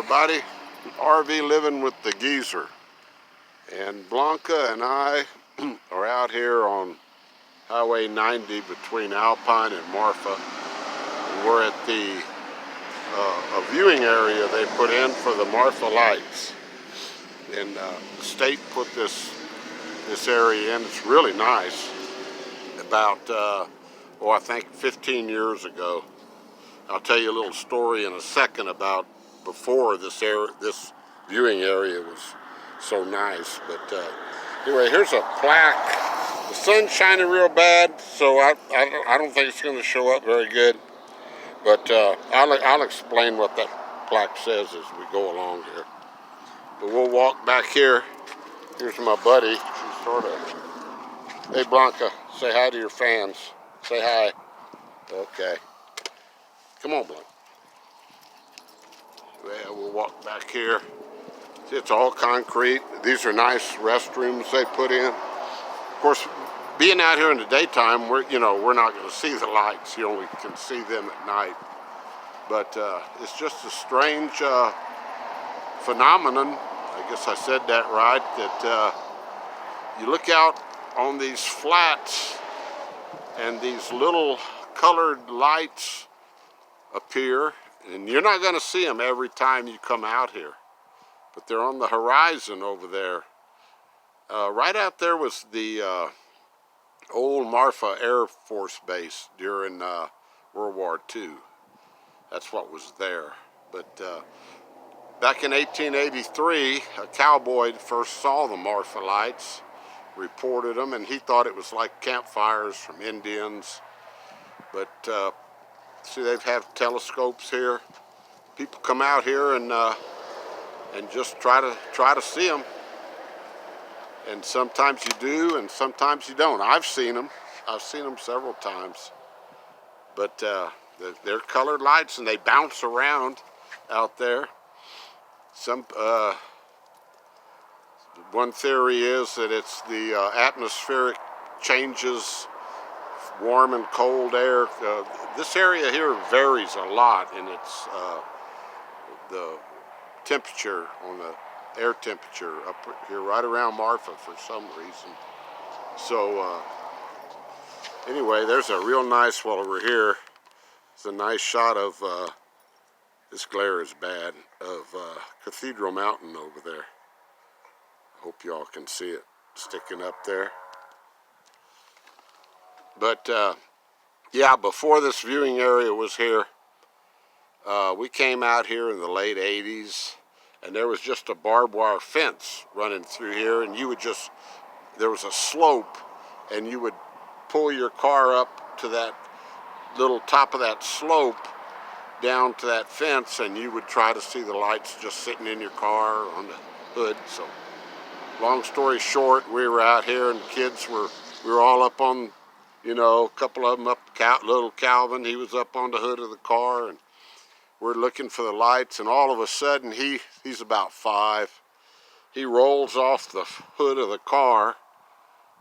everybody. RV living with the geezer. And Blanca and I are out here on Highway 90 between Alpine and Marfa. And we're at the a viewing area they put in for the Marfa lights. And the state put this area in. It's really nice. About, I think 15 years ago. I'll tell you a little story in a second about before this viewing area was so nice. But anyway, here's a plaque. The sun's shining real bad, so I don't think it's going to show up very good. But I'll explain what that plaque says as we go along here. But we'll walk back here. Here's my buddy. She's sort of. Hey Blanca, say hi to your fans. Say hi. Okay. Come on, Blanca. Well, we'll walk back here. See, it's all concrete. These are nice restrooms they put in. Of course, being out here in the daytime, we're not going to see the lights. You only can see them at night. But it's just a strange phenomenon. I guess I said that right. That you look out on these flats, and these little colored lights appear. And you're not going to see them every time you come out here. But they're on the horizon over there. Right out there was the old Marfa Air Force Base during World War II. That's what was there. But back in 1883, a cowboy first saw the Marfa lights, reported them, and he thought it was like campfires from Indians. But see, they have telescopes here. People come out here and just try to see them. And sometimes you do, and sometimes you don't. I've seen them several times. But they're colored lights, and they bounce around out there. One theory is that it's the atmospheric changes, warm and cold air. This area here varies a lot in its the temperature, on the air temperature up here right around Marfa for some reason. So anyway, there's a real nice, while we're here, it's a nice shot of, this glare is bad, of Cathedral Mountain over there. Hope y'all can see it sticking up there. But yeah, before this viewing area was here, we came out here in the late 80s, and there was just a barbed wire fence running through here, and there was a slope, and you would pull your car up to that little top of that slope down to that fence, and you would try to see the lights just sitting in your car on the hood. So long story short, we were out here, and the kids we were all up on, a couple of them up, little Calvin, he was up on the hood of the car, and we're looking for the lights, and all of a sudden, he's about 5. He rolls off the hood of the car.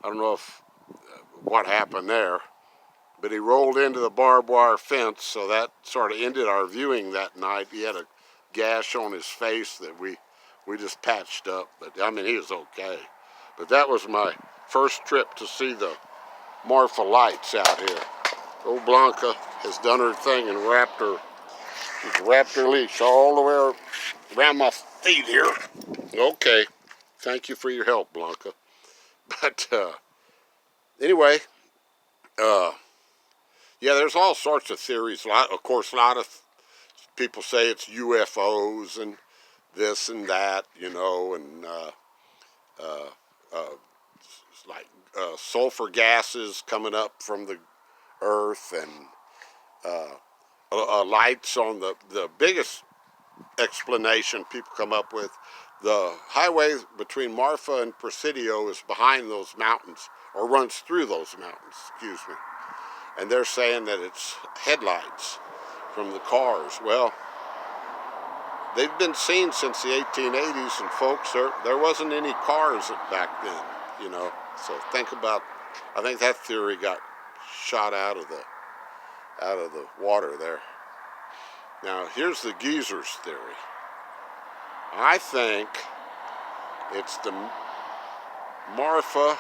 I don't know what happened there, but he rolled into the barbed wire fence, so that sort of ended our viewing that night. He had a gash on his face that we just patched up, but I mean, he was okay. But that was my first trip to see the Marfa lights out here. Old Blanca has done her thing and she's wrapped her leash all the way around my feet here. Okay, thank you for your help, Blanca. But anyway, yeah, there's all sorts of theories. Of course, a lot of people say it's UFOs and this and that, and like sulfur gases coming up from the earth, and lights on the biggest explanation people come up with. The highway between Marfa and Presidio is behind those mountains, or runs through those mountains, excuse me. And they're saying that it's headlights from the cars. Well, they've been seen since the 1880s, and folks, there wasn't any cars back then, So think about, I think that theory got shot out of the water there. Now, here's the geezer's theory. I think it's the Marfa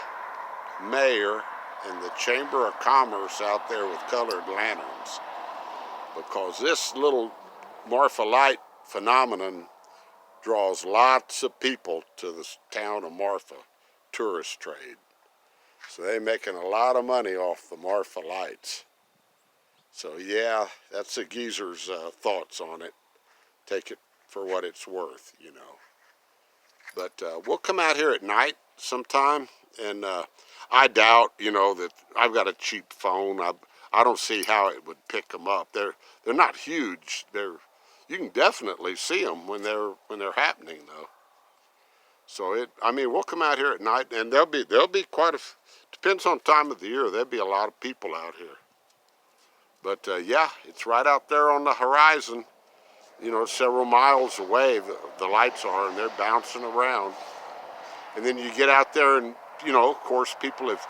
mayor and the Chamber of Commerce out there with colored lanterns, because this little Marfa light phenomenon draws lots of people to this town of Marfa, tourist trade. So they're making a lot of money off the Marfa lights. So yeah, that's the geezer's thoughts on it. Take it for what it's worth, you know. But we'll come out here at night sometime, and I doubt, you know, that I've got a cheap phone. I don't see how it would pick them up. They're not huge. You can definitely see them when they're happening though. So I mean, we'll come out here at night, and there'll be quite a, depends on time of the year. There'll be a lot of people out here. But yeah, it's right out there on the horizon. You know, several miles away, the lights are, and they're bouncing around. And then you get out there, and you know, of course, people have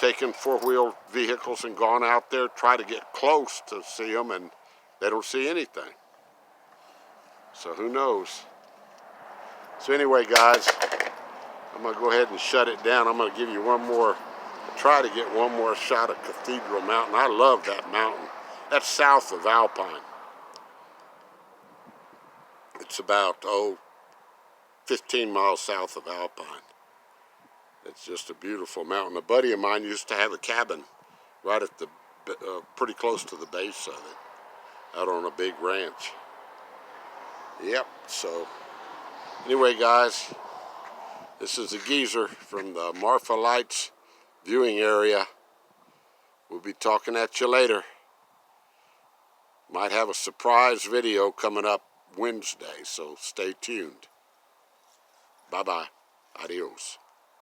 taken four-wheel vehicles and gone out there, try to get close to see them, and they don't see anything. So who knows? So anyway, guys, I'm going to go ahead and shut it down. I'm going to give you one more, try to get one more shot of Cathedral Mountain. I love that mountain. That's south of Alpine. It's about, 15 miles south of Alpine. It's just a beautiful mountain. A buddy of mine used to have a cabin right at the, pretty close to the base of it, out on a big ranch. Yep, so anyway, guys, this is a geezer from the Marfa Lights viewing area. We'll be talking at you later. Might have a surprise video coming up Wednesday, so stay tuned. Bye-bye. Adios.